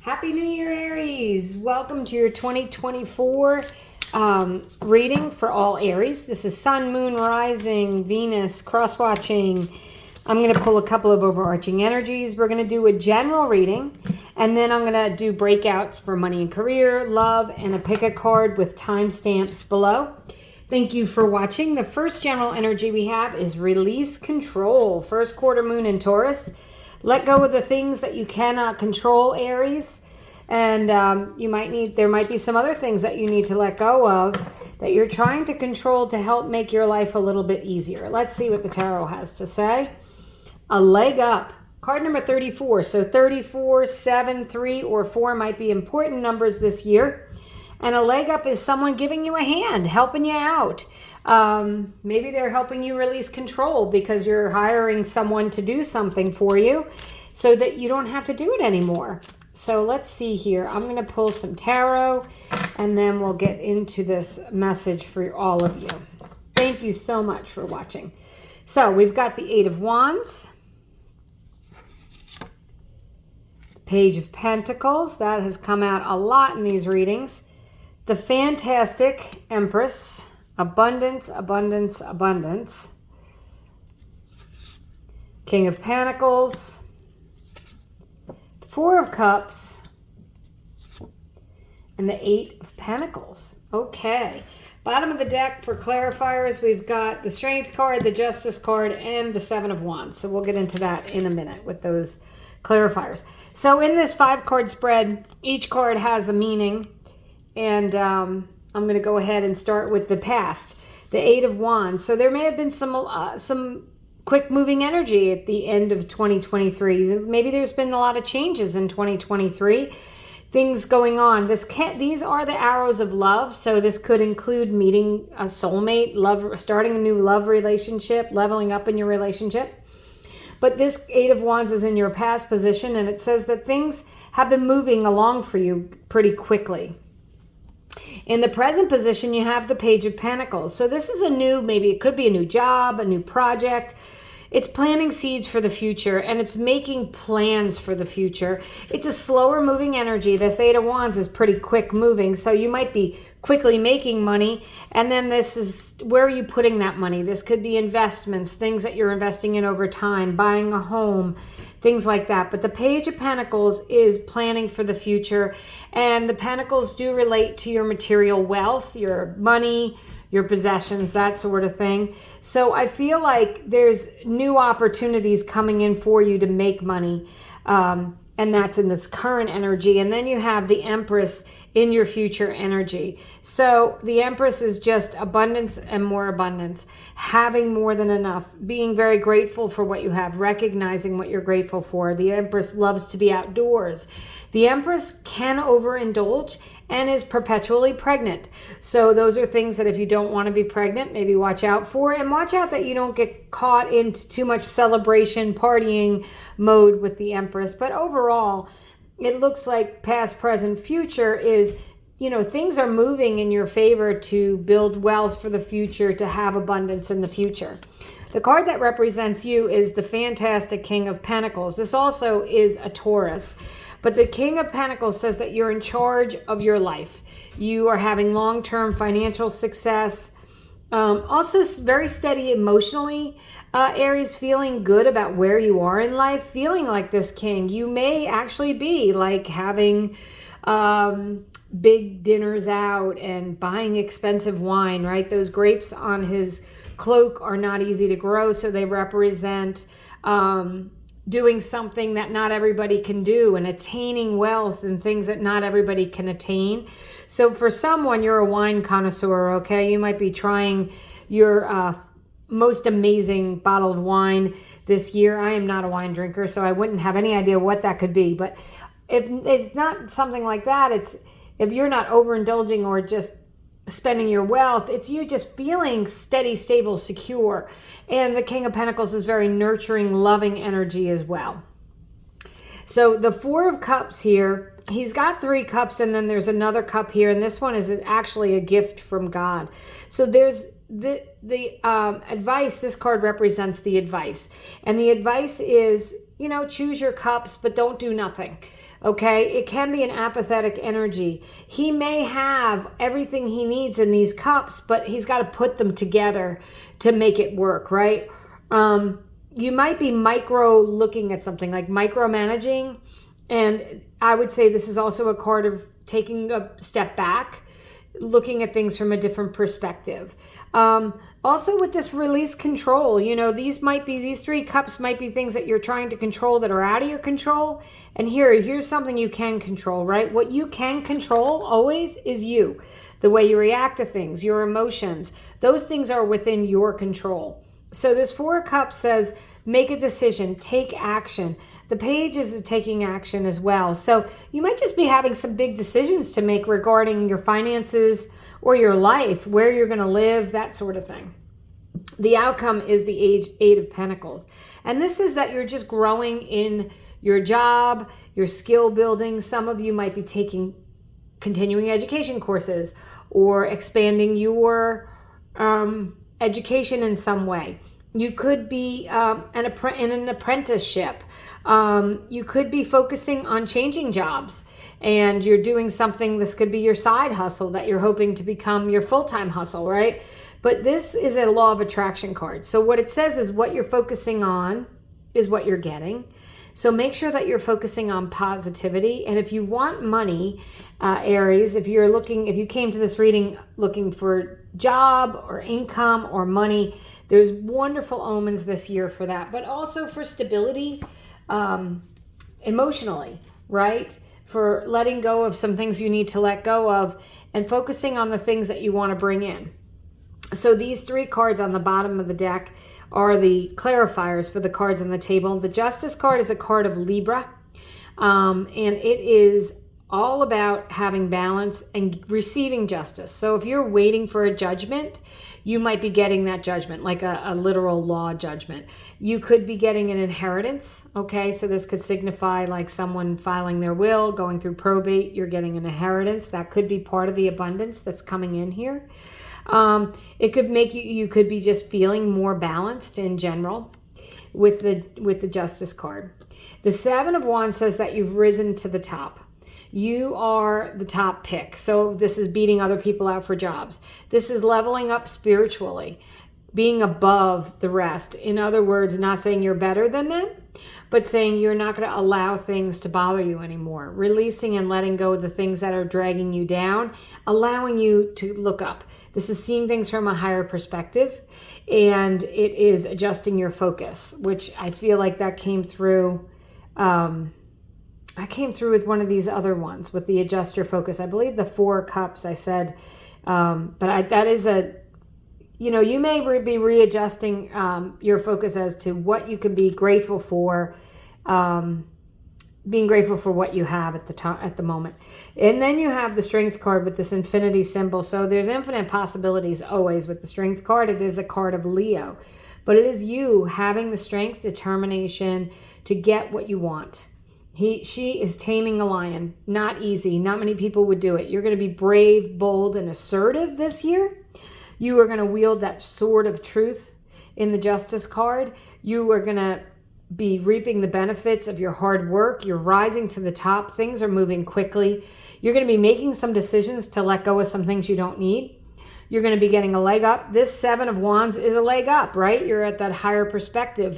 Happy New Year, Aries. Welcome to your 2024 reading for all Aries. This is Sun, Moon, Rising, Venus, cross-watching. I'm going to pull a couple of overarching energies. We're going to do a general reading, and then I'm going to do breakouts for money and career, love, and a pick a card with timestamps below. Thank you for watching. The first general energy we have is release control. First quarter moon in Taurus. Let go of the things that you cannot control, Aries. And there might be some other things that you need to let go of that you're trying to control to help make your life a little bit easier. Let's see what the tarot has to say. A leg up. Card number 34. So 34, 7, 3, or 4 might be important numbers this year. And a leg up is someone giving you a hand, helping you out. Maybe they're helping you release control because you're hiring someone to do something for you so that you don't have to do it anymore. So let's see here. I'm going to pull some tarot and then we'll get into this message for all of you. Thank you so much for watching. So we've got the Eight of Wands, Page of Pentacles. That has come out a lot in these readings. The Fantastic Empress. Abundance, abundance, abundance. King of Pentacles. Four of Cups. And the Eight of Pentacles. Okay. Bottom of the deck for clarifiers, we've got the Strength card, the Justice card, and the Seven of Wands. So we'll get into that in a minute with those clarifiers. So in this 5-card spread, each card has a meaning. And I'm going to go ahead and start with the past, the Eight of Wands. So there may have been some quick moving energy at the end of 2023. Maybe there's been a lot of changes in 2023, things going on. These are the arrows of love. So this could include meeting a soulmate, starting a new love relationship, leveling up in your relationship. But this Eight of Wands is in your past position, and it says that things have been moving along for you pretty quickly. In the present position, you have the Page of Pentacles. So this is maybe it could be a new job, a new project. It's planting seeds for the future, and it's making plans for the future. It's a slower moving energy. This Eight of Wands is pretty quick moving, so you might be quickly making money. And then this is, where are you putting that money? This could be investments, things that you're investing in over time, buying a home, things like that. But the Page of Pentacles is planning for the future. And the Pentacles do relate to your material wealth, your money, your possessions, that sort of thing. So I feel like there's new opportunities coming in for you to make money. And that's in this current energy. And then you have the Empress in your future energy. So the Empress is just abundance and more abundance, having more than enough, being very grateful for what you have, recognizing what you're grateful for. The Empress loves to be outdoors. The Empress can overindulge and is perpetually pregnant. So those are things that if you don't want to be pregnant, maybe watch out for, and watch out that you don't get caught into too much celebration, partying mode with the Empress. But overall, it looks like past, present, future is, things are moving in your favor to build wealth for the future, to have abundance in the future. The card that represents you is the Fantastic King of Pentacles. This also is a Taurus. But the King of Pentacles says that you're in charge of your life. You are having long-term financial success. Also very steady emotionally. Aries, feeling good about where you are in life, feeling like this king. You may actually be like having big dinners out and buying expensive wine, right? Those grapes on his cloak are not easy to grow, so they represent doing something that not everybody can do and attaining wealth and things that not everybody can attain. So for someone, you're a wine connoisseur, okay? You might be trying your most amazing bottle of wine this year. I am not a wine drinker, so I wouldn't have any idea what that could be. But if it's not something like that, if you're not overindulging or just spending your wealth, it's you just feeling steady, stable, secure. And the King of Pentacles is very nurturing, loving energy as well. So the Four of Cups here, he's got 3 cups, and then there's another cup here, and this one is actually a gift from God. So there's the advice. This card represents the advice, and the advice is, choose your cups, but don't do nothing. Okay, it can be an apathetic energy. He may have everything he needs in these cups, but he's got to put them together to make it work, right? You might be micro looking at something, like micromanaging. And I would say this is also a card of taking a step back, looking at things from a different perspective. Also with this release control, these 3 cups might be things that you're trying to control that are out of your control. And here's something you can control, right? What you can control always is you. The way you react to things, your emotions, those things are within your control. So this 4 cups says, make a decision, take action. The page is taking action as well. So you might just be having some big decisions to make regarding your finances or your life, where you're going to live, that sort of thing. The outcome is the Eight of Pentacles. And this is that you're just growing in your job, your skill building. Some of you might be taking continuing education courses or expanding your education in some way. You could be in an apprenticeship. You could be focusing on changing jobs, and you're doing something. This could be your side hustle that you're hoping to become your full-time hustle, right? But this is a law of attraction card. So what it says is what you're focusing on is what you're getting. So make sure that you're focusing on positivity. And if you want money, Aries, if you came to this reading looking for job or income or money, there's wonderful omens this year for that, but also for stability emotionally, right? For letting go of some things you need to let go of and focusing on the things that you want to bring in. So these 3 cards on the bottom of the deck are the clarifiers for the cards on the table. The Justice card is a card of Libra, and it is all about having balance and receiving justice. So if you're waiting for a judgment, you might be getting that judgment, like a literal law judgment. You could be getting an inheritance, okay? So this could signify like someone filing their will, going through probate, you're getting an inheritance. That could be part of the abundance that's coming in here. It could make you could be just feeling more balanced in general with the Justice card. The 7 of Wands says that you've risen to the top. You are the top pick. So this is beating other people out for jobs. This is leveling up spiritually, being above the rest. In other words, not saying you're better than them, but saying you're not going to allow things to bother you anymore. Releasing and letting go of the things that are dragging you down, allowing you to look up. This is seeing things from a higher perspective, and it is adjusting your focus, which I feel like that came through. I came through with one of these other ones with the adjust your focus. I believe the 4 cups I said, that is you may be readjusting your focus as to what you can be grateful for, being grateful for what you have at the moment. And then you have the Strength card with this infinity symbol. So there's infinite possibilities always with the Strength card. It is a card of Leo, but it is you having the strength, determination to get what you want. She is taming a lion. Not easy. Not many people would do it. You're going to be brave, bold, and assertive this year. You are going to wield that sword of truth in the Justice card. You are going to be reaping the benefits of your hard work. You're rising to the top. Things are moving quickly. You're going to be making some decisions to let go of some things you don't need. You're going to be getting a leg up. This 7 of Wands is a leg up, right? You're at that higher perspective.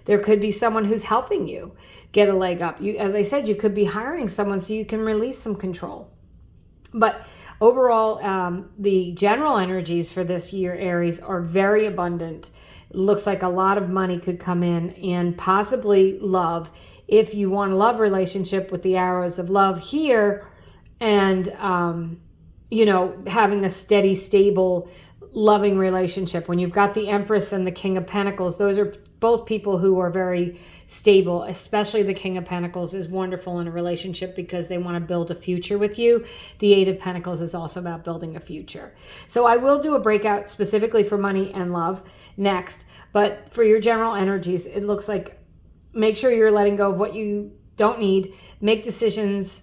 There could be someone who's helping you get a leg up. As I said, you could be hiring someone so you can release some control. But overall, the general energies for this year, Aries, are very abundant. It looks like a lot of money could come in, and possibly love. If you want a love relationship with the arrows of love here, and having a steady, stable, loving relationship. When you've got the Empress and the King of Pentacles, those are both people who are very stable. Especially the King of Pentacles is wonderful in a relationship because they want to build a future with you. The Eight of Pentacles is also about building a future. So I will do a breakout specifically for money and love next. But for your general energies, it looks like make sure you're letting go of what you don't need. Make decisions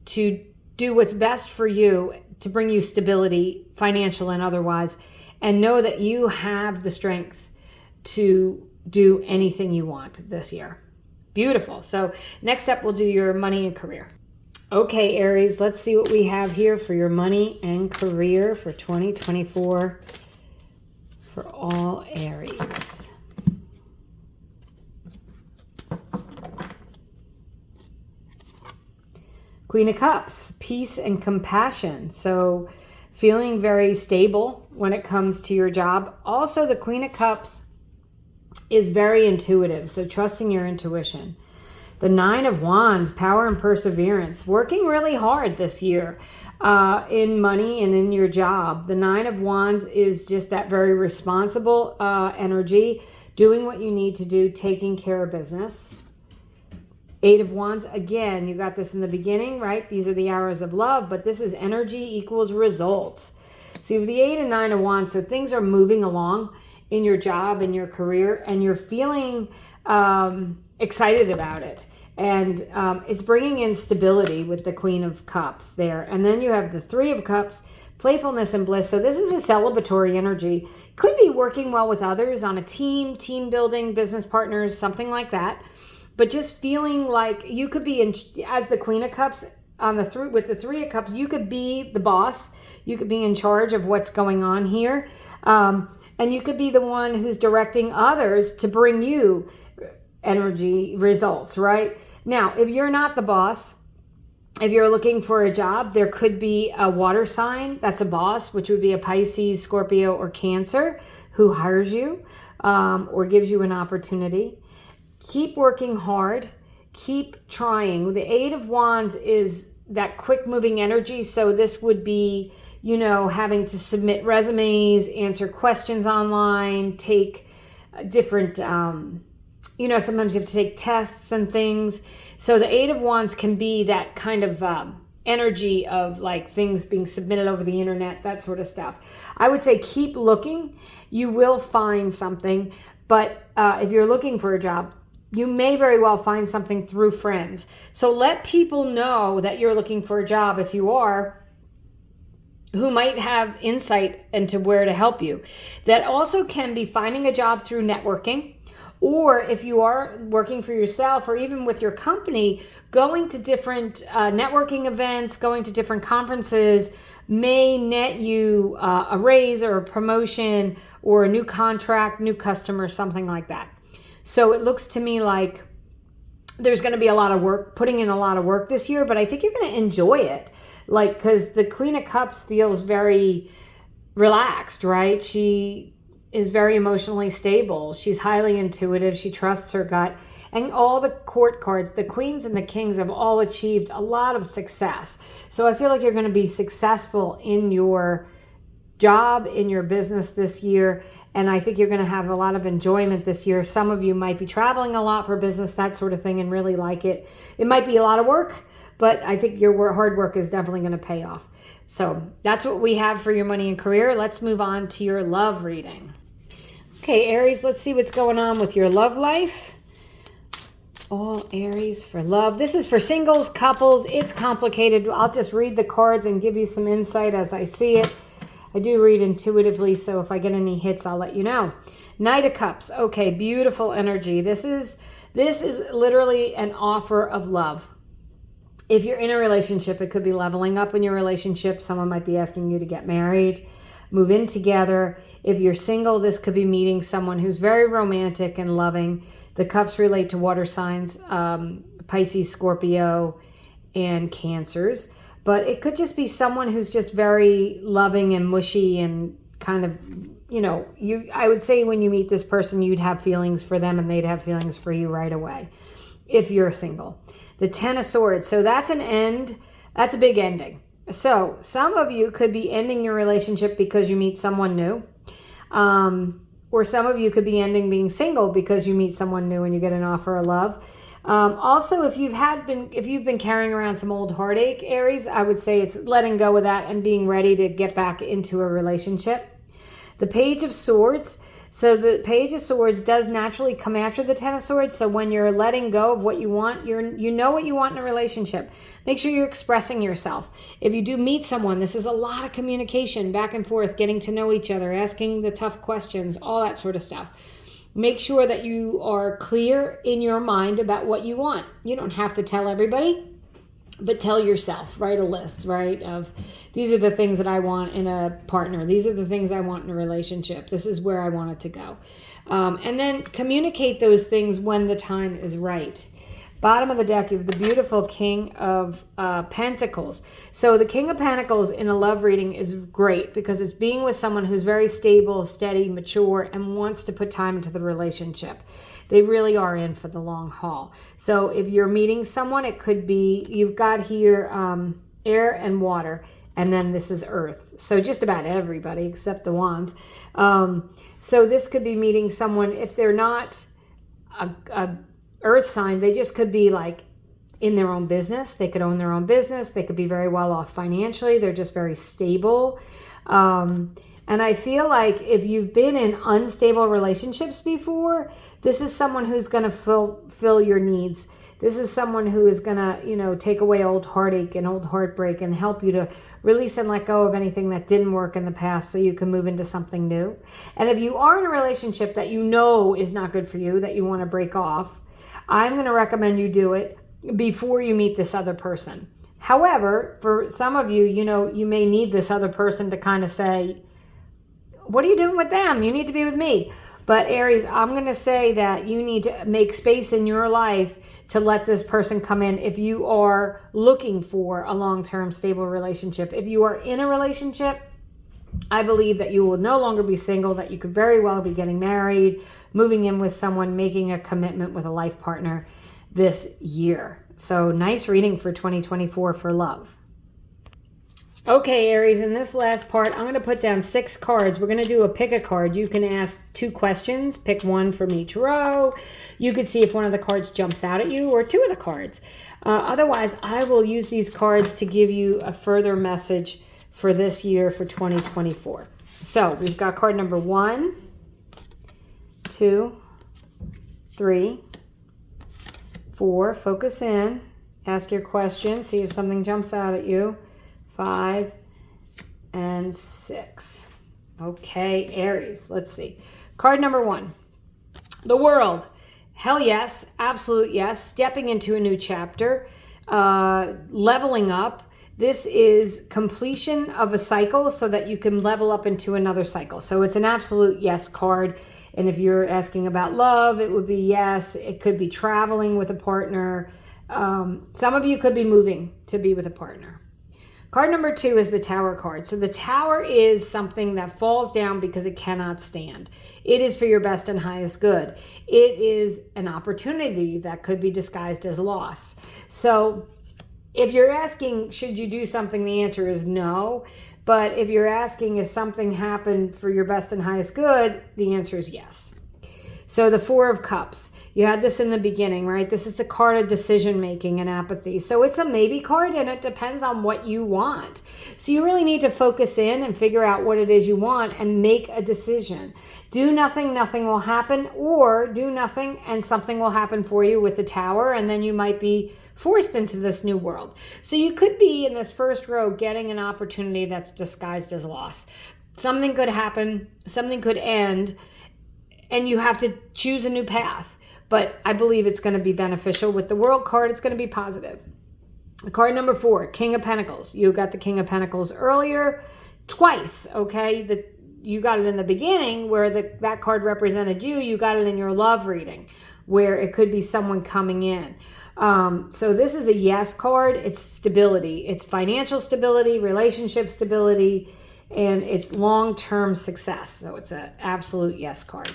to do what's best for you to bring you stability, financial and otherwise, and know that you have the strength to do anything you want this year. Beautiful. So next up, we'll do your money and career. Okay, Aries, let's see what we have here for your money and career for 2024 for all Aries. Queen of Cups, peace and compassion. So feeling very stable when it comes to your job. Also, the Queen of Cups is very intuitive, so trusting your intuition. The Nine of Wands, power and perseverance. Working really hard this year in money and in your job. The Nine of Wands is just that very responsible energy, doing what you need to do, taking care of business. Eight of Wands, again, you got this in the beginning, right? These are the arrows of love, but this is energy equals results. So you have the Eight and Nine of Wands, so things are moving along in your job, in your career, and you're feeling excited about it. And it's bringing in stability with the Queen of Cups there. And then you have the Three of Cups, playfulness and bliss. So this is a celebratory energy. Could be working well with others on a team building, business partners, something like that. But just feeling like you could be as the Queen of Cups with the Three of Cups, you could be the boss. You could be in charge of what's going on here. And you could be the one who's directing others to bring you energy results, right? Now, if you're not the boss, if you're looking for a job, there could be a water sign that's a boss, which would be a Pisces, Scorpio, or Cancer, who hires you or gives you an opportunity. Keep working hard. Keep trying. The Eight of Wands is that quick moving energy. So this would be, having to submit resumes, answer questions online, take different, sometimes you have to take tests and things. So the Eight of Wands can be that kind of energy of like things being submitted over the internet, that sort of stuff. I would say keep looking. You will find something. But if you're looking for a job, you may very well find something through friends. So let people know that you're looking for a job if you are, who might have insight into where to help you. That also can be finding a job through networking, or if you are working for yourself or even with your company, going to different networking events, going to different conferences may net you a raise or a promotion or a new contract, new customer, something like that. So it looks to me like there's going to be a lot of work, putting in a lot of work this year, but I think you're going to enjoy it. Like, because the Queen of Cups feels very relaxed, right? She is very emotionally stable. She's highly intuitive. She trusts her gut. And all the court cards, the queens and the kings, have all achieved a lot of success. So I feel like you're going to be successful in your job, in your business this year. And I think you're going to have a lot of enjoyment this year. Some of you might be traveling a lot for business, that sort of thing, and really like it. It might be a lot of work, but I think your hard work is definitely going to pay off. So that's what we have for your money and career. Let's move on to your love reading. Okay, Aries, let's see what's going on with your love life. All Aries for love. This is for singles, couples. It's complicated. I'll just read the cards and give you some insight as I see it. I do read intuitively, so if I get any hits, I'll let you know. Knight of Cups. Okay, beautiful energy. This is literally an offer of love. If you're in a relationship, it could be leveling up in your relationship. Someone might be asking you to get married, move in together. If you're single, this could be meeting someone who's very romantic and loving. The cups relate to water signs, Pisces, Scorpio, and Cancers. But it could just be someone who's just very loving and mushy and kind of, I would say when you meet this person, you'd have feelings for them and they'd have feelings for you right away if you're single. The Ten of Swords. So that's an end. That's a big ending. So some of you could be ending your relationship because you meet someone new. Or some of you could be ending being single because you meet someone new and you get an offer of love. Also, if you've been carrying around some old heartache, Aries, I would say it's letting go of that and being ready to get back into a relationship. The Page of Swords. So the Page of Swords does naturally come after the Ten of Swords. So when you're letting go of what you want, you know what you want in a relationship. Make sure you're expressing yourself. If you do meet someone, this is a lot of communication, back and forth, getting to know each other, asking the tough questions, all that sort of stuff. Make sure that you are clear in your mind about what you want. You don't have to tell everybody, but tell yourself. Write a list, right, of these are the things that I want in a partner. These are the things I want in a relationship. This is where I want it to go. And then communicate those things when the time is right. Bottom of the deck, you have the beautiful King of Pentacles. So the King of Pentacles in a love reading is great because it's being with someone who's very stable, steady, mature, and wants to put time into the relationship. They really are in for the long haul. So if you're meeting someone, it could be, you've got here air and water, and then this is earth. So just about everybody except the wands. So this could be meeting someone, if they're not a earth sign, they just could be like in their own business. They could own their own business. They could be very well off financially. They're just very stable. And I feel like if you've been in unstable relationships before, this is someone who's going to fill your needs. This is someone who is going to, take away old heartache and old heartbreak and help you to release and let go of anything that didn't work in the past so you can move into something new. And if you are in a relationship that you know is not good for you, that you want to break off, I'm going to recommend you do it before you meet this other person. However, for some of you, you may need this other person to kind of say, what are you doing with them? You need to be with me. But Aries, I'm going to say that you need to make space in your life to let this person come in if you are looking for a long-term stable relationship. If you are in a relationship, I believe that you will no longer be single, that you could very well be getting married, moving in with someone, making a commitment with a life partner this year. So nice reading for 2024 for love. Okay, Aries, in this last part, I'm going to put down 6 cards. We're going to do a pick a card. You can ask 2 questions, pick one from each row. You could see if one of the cards jumps out at you or 2 of the cards. Otherwise, I will use these cards to give you a further message for this year for 2024. So we've got card number 1, 2, 3, 4. Focus in. Ask your question. See if something jumps out at you. 5 and 6. Okay, Aries. Let's see. Card number 1. The World. Hell yes. Absolute yes. Stepping into a new chapter. Leveling up. This is completion of a cycle so that you can level up into another cycle. So it's an absolute yes card. And if you're asking about love, it would be yes. It could be traveling with a partner. Some of you could be moving to be with a partner. Card number 2 is the Tower card. So the Tower is something that falls down because it cannot stand. It is for your best and highest good. It is an opportunity that could be disguised as loss. So if you're asking, should you do something, the answer is no. But if you're asking if something happened for your best and highest good, the answer is yes. So the 4 of Cups, you had this in the beginning, right? This is the card of decision making and apathy. So it's a maybe card and it depends on what you want. So you really need to focus in and figure out what it is you want and make a decision. Do nothing, nothing will happen, or do nothing and something will happen for you with the Tower, and then you might be forced into this new world. So you could be in this first row getting an opportunity that's disguised as loss. Something could happen, something could end, and you have to choose a new path. But I believe it's going to be beneficial. With the World card, it's going to be positive. Card number 4, King of Pentacles. You got the King of Pentacles earlier twice, okay? You got it in the beginning where that card represented you. You got it in your love reading where it could be someone coming in. So this is a yes card. It's stability. It's financial stability, relationship stability, and it's long-term success. So it's an absolute yes card.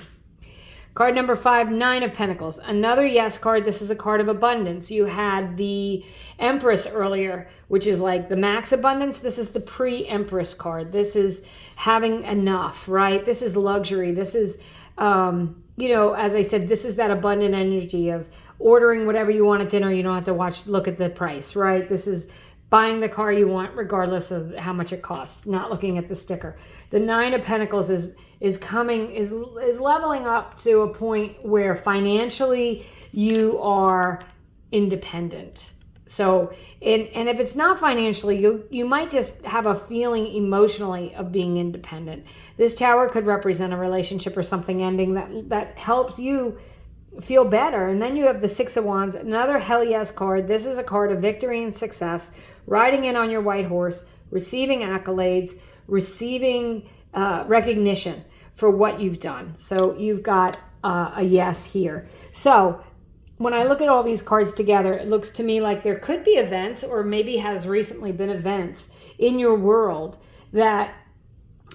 Card number 5, 9 of Pentacles. Another yes card. This is a card of abundance. You had the Empress earlier, which is like the max abundance. This is the pre-Empress card. This is having enough, right? This is luxury. This is, as I said, this is that abundant energy of ordering whatever you want at dinner. You don't have to look at the price, right? This is buying the car you want regardless of how much it costs, not looking at the sticker. The 9 of Pentacles is leveling up to a point where financially you are independent. So, and if it's not financially, you might just have a feeling emotionally of being independent. This Tower could represent a relationship or something ending that helps you feel better. And then you have the Six of Wands, another hell yes card. This is a card of victory and success, riding in on your white horse, receiving accolades, receiving recognition for what you've done. So you've got a yes here. So when I look at all these cards together, it looks to me like there could be events, or maybe has recently been events in your world that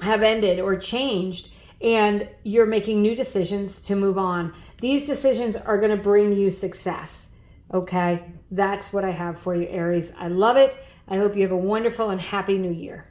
have ended or changed, and you're making new decisions to move on. These decisions are going to bring you success. Okay, that's what I have for you, Aries. I love it. I hope you have a wonderful and happy new year.